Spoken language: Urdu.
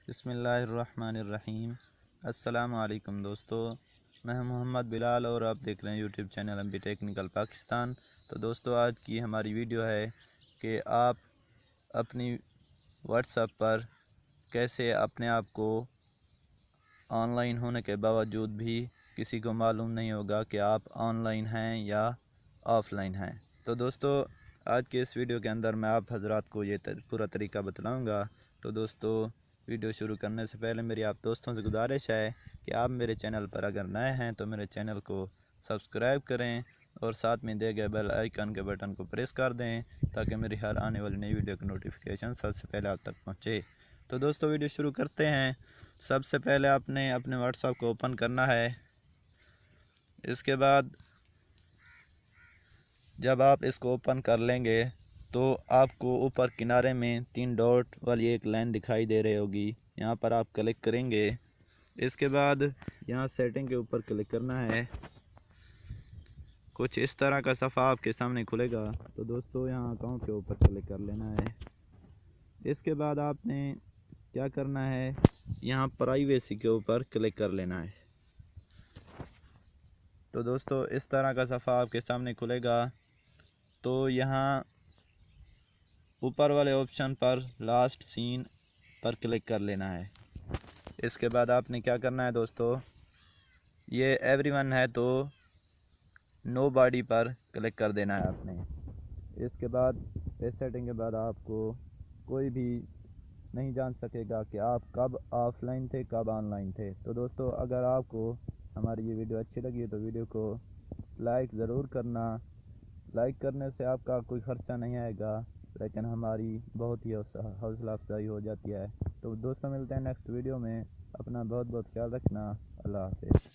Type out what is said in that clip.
بسم اللہ الرحمن الرحیم۔ السلام علیکم دوستو، میں ہوں محمد بلال اور آپ دیکھ رہے ہیں YouTube channel MB technical Pakistan. تو دوستو آج کی ہماری ویڈیو ہے کہ آپ اپنی واٹس ایپ پر کیسے اپنے آپ کو آن لائن ہونے کے باوجود بھی کسی کو معلوم نہیں ہوگا کہ آپ آن لائن ہیں یا آف لائن ہیں۔ تو دوستو آج کے اس ویڈیو کے اندر میں آپ حضرات کو یہ پورا طریقہ بتلاؤں گا۔ تو دوستو ویڈیو شروع کرنے سے پہلے میری آپ دوستوں سے گزارش ہے کہ آپ میرے چینل پر اگر نئے ہیں تو میرے چینل کو سبسکرائب کریں اور ساتھ میں دے گئے بیل آئیکن کے بٹن کو پریس کر دیں تاکہ میری ہر آنے والی نئی ویڈیو کی نوٹیفیکیشن سب سے پہلے آپ تک پہنچے۔ تو دوستو ویڈیو شروع کرتے ہیں۔ سب سے پہلے آپ نے اپنے واٹس ایپ کو اوپن کرنا ہے۔ اس کے بعد جب آپ اس کو اوپن کر لیں گے تو آپ کو اوپر کنارے میں 3 ڈاٹ والی ایک لائن دکھائی دے رہی ہوگی، یہاں پر آپ کلک کریں گے۔ اس کے بعد یہاں سیٹنگ کے اوپر کلک کرنا ہے۔ کچھ اس طرح کا صفحہ آپ کے سامنے کھلے گا، تو دوستو یہاں اکاؤنٹ کے اوپر کلک کر لینا ہے۔ اس کے بعد آپ نے کیا کرنا ہے، یہاں پرائیویسی کے اوپر کلک کر لینا ہے۔ تو دوستو اس طرح کا صفحہ آپ کے سامنے کھلے گا، تو یہاں اوپر والے آپشن پر لاسٹ سین پر کلک کر لینا ہے۔ اس کے بعد آپ نے کیا کرنا ہے دوستو، یہ ایوری ون ہے تو نو باڈی پر کلک کر دینا ہے آپ نے۔ اس کے بعد اس سیٹنگ کے بعد آپ کو کوئی بھی نہیں جان سکے گا کہ آپ کب آف لائن تھے کب آن لائن تھے۔ تو دوستو اگر آپ کو ہماری یہ ویڈیو اچھی لگی تو ویڈیو کو لائک ضرور کرنا۔ لائک کرنے سے آپ کا کوئی خرچہ نہیں آئے گا، لیکن ہماری بہت ہی حوصلہ افزائی ہو جاتی ہے۔ تو دوستوں ملتے ہیں نیکسٹ ویڈیو میں، اپنا بہت خیال رکھنا۔ اللہ حافظ۔